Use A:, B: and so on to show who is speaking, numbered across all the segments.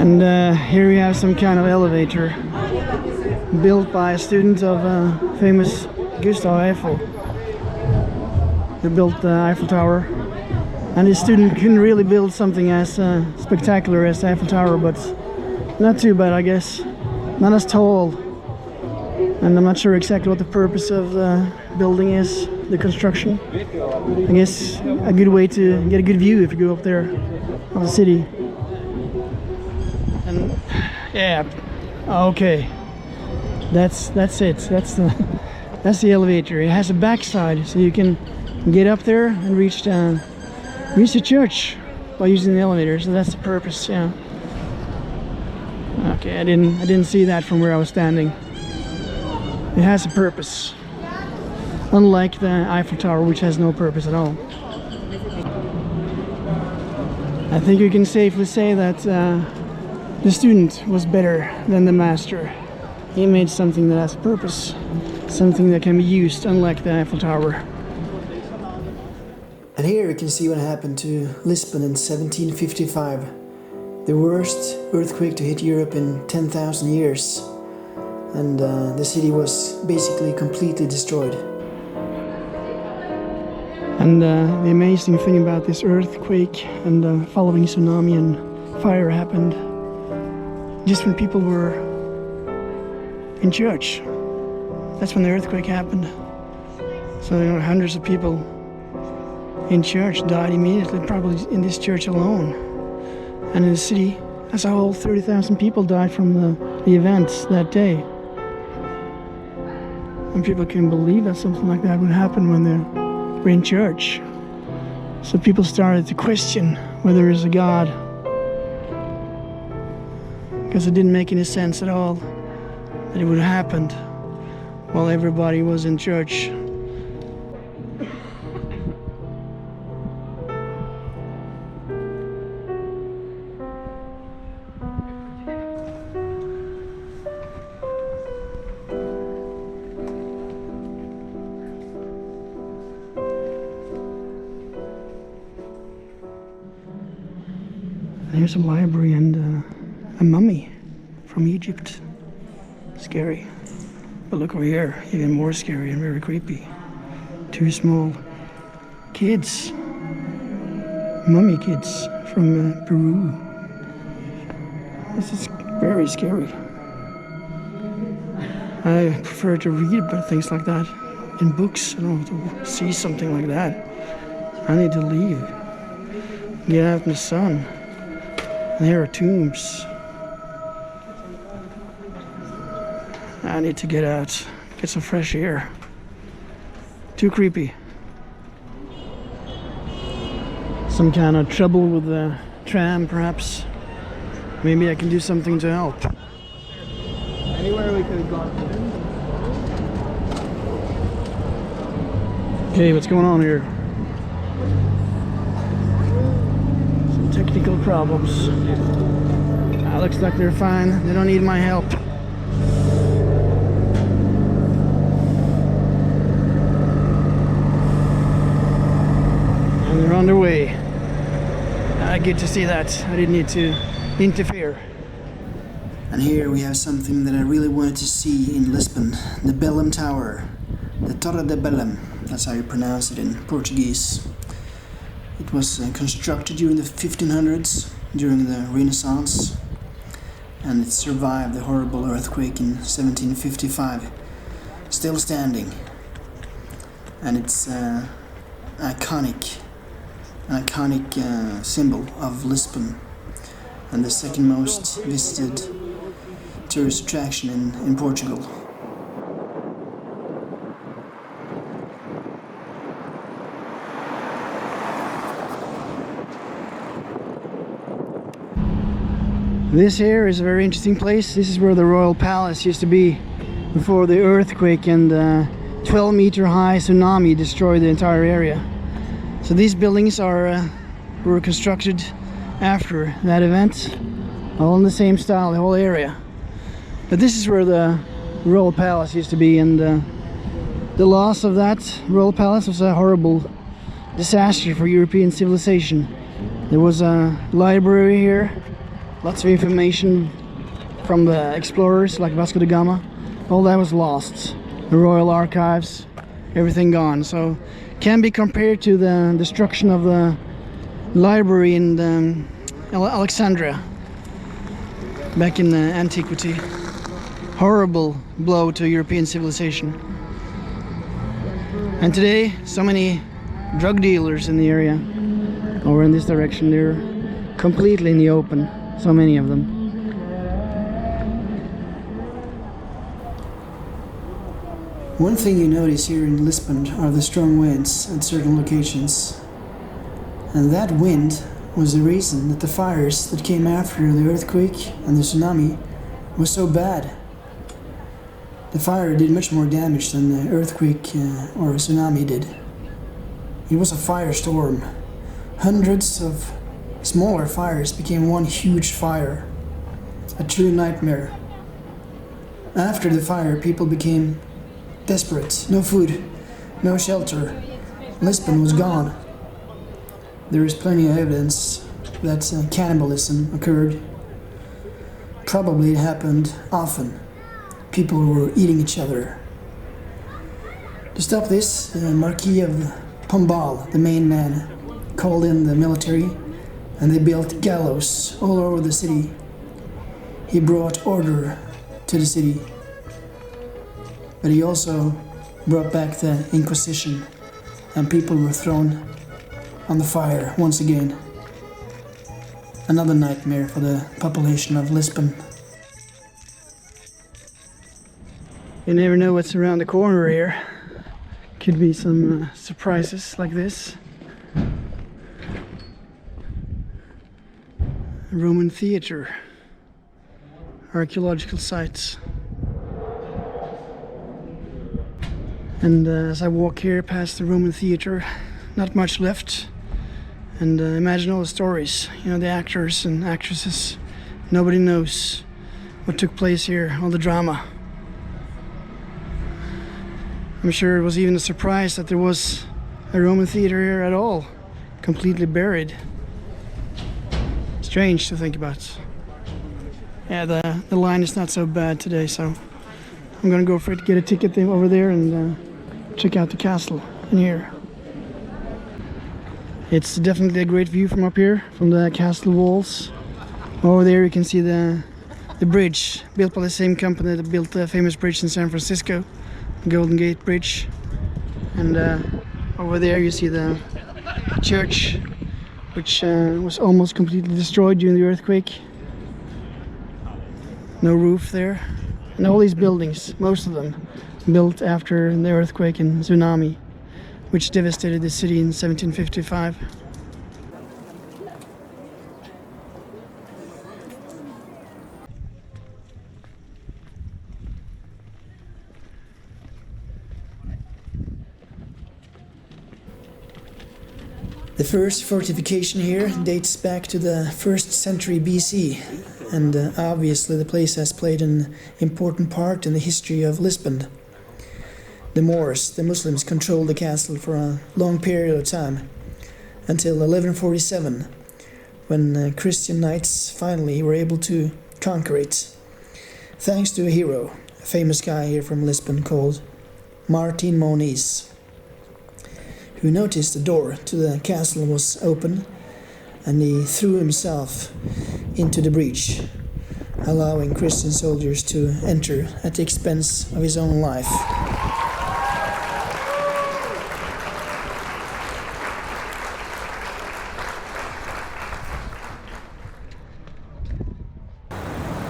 A: And here we have some kind of elevator built by a student of famous Gustav Eiffel. They built the Eiffel Tower, and this student couldn't really build something as spectacular as the Eiffel Tower, but not too bad, I guess. Not as tall, and I'm not sure exactly what the purpose of the building is, the construction. I guess a good way to get a good view if you go up there of the city. And yeah, okay, that's it. That's the elevator. It has a backside, so you can get up there and reach the church by using the elevator. So that's the purpose. Yeah. Okay, I didn't see that from where I was standing. It has a purpose, unlike the Eiffel Tower, which has no purpose at all. I think you can safely say that the student was better than the master. He made something that has a purpose, something that can be used, unlike the Eiffel Tower.
B: And here you can see what happened to Lisbon in 1755. The worst earthquake to hit Europe in 10,000 years. And the city was basically completely destroyed.
A: And the amazing thing about this earthquake and the following tsunami and fire happened just when people were in church. That's when the earthquake happened. So there were hundreds of people in church died immediately, probably in this church alone. And in the city as a whole, 30,000 people died from the events that day. And people couldn't believe that something like that would happen when they were in church. So people started to question whether there is a God, because it didn't make any sense at all that it would have happened while everybody was in church. Here's a library and a mummy from Egypt. Scary. But look over here, even more scary and very creepy. Two small kids, mummy kids from Peru. This is very scary. I prefer to read about things like that in books. I don't want to see something like that. I need to leave, get out in the sun. And here are tombs. I need to get out, get some fresh air. Too creepy. Some kind of trouble with the tram, perhaps. Maybe I can do something to help. Anywhere we could have gone. Okay, what's going on here? Technical problems. Looks like they're fine. They don't need my help. And they're on their way. I get to see that. I didn't need to interfere.
B: And here we have something that I really wanted to see in Lisbon. The Bellum Tower. The Torre de Bellum. That's how you pronounce it in Portuguese. It was constructed during the 1500s, during the Renaissance, and it survived the horrible earthquake in 1755, still standing. And it's an iconic symbol of Lisbon, and the second most visited tourist attraction in Portugal.
A: This here is a very interesting place. This is where the royal palace used to be before the earthquake and 12-meter high tsunami destroyed the entire area. So these buildings were constructed after that event, all in the same style, the whole area. But this is where the royal palace used to be, and the loss of that royal palace was a horrible disaster for European civilization. There was a library here, Lots of information from the explorers like Vasco da Gama. All that was lost. The Royal Archives, everything gone. So can be compared to the destruction of the library in Alexandria back in antiquity. Horrible blow to European civilization. And today, so many drug dealers in the area over in this direction. They're completely in the open, so many of them.
B: One thing you notice here in Lisbon are the strong winds at certain locations. And that wind was the reason that the fires that came after the earthquake and the tsunami was so bad. The fire did much more damage than the earthquake or tsunami did. It was a firestorm. Hundreds of smaller fires became one huge fire. A true nightmare. After the fire, people became desperate. No food, no shelter. Lisbon was gone. There is plenty of evidence that cannibalism occurred. Probably it happened often. People were eating each other. To stop this, the Marquis of Pombal, the main man, called in the military, and they built gallows all over the city. He brought order to the city, but he also brought back the Inquisition, and people were thrown on the fire once again. Another nightmare for the population of Lisbon.
A: You never know what's around the corner here. Could be some surprises like this. Roman theater, archaeological sites. And as I walk here past the Roman theater, not much left. And imagine all the stories, you know, the actors and actresses. Nobody knows what took place here, all the drama. I'm sure it was even a surprise that there was a Roman theater here at all, completely buried. Strange to think about. Yeah, the line is not so bad today, so I'm gonna go for it, get a ticket over there and check out the castle in here. It's definitely a great view from up here, from the castle walls. Over there you can see the bridge, built by the same company that built the famous bridge in San Francisco, the Golden Gate Bridge. And over there you see the church, which was almost completely destroyed during the earthquake. No roof there. And all these buildings, most of them, built after the earthquake and tsunami, which devastated the city in 1755.
B: The first fortification here dates back to the 1st century BC, and obviously the place has played an important part in the history of Lisbon. The Moors, the Muslims, controlled the castle for a long period of time, until 1147, when Christian knights finally were able to conquer it, thanks to a hero, a famous guy here from Lisbon called Martin Moniz, who noticed the door to the castle was open, and he threw himself into the breach, allowing Christian soldiers to enter at the expense of his own life.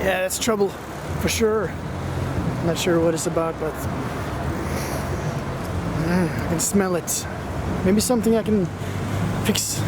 A: Yeah, that's trouble for sure. I'm not sure what it's about, but I can smell it. Maybe something I can fix.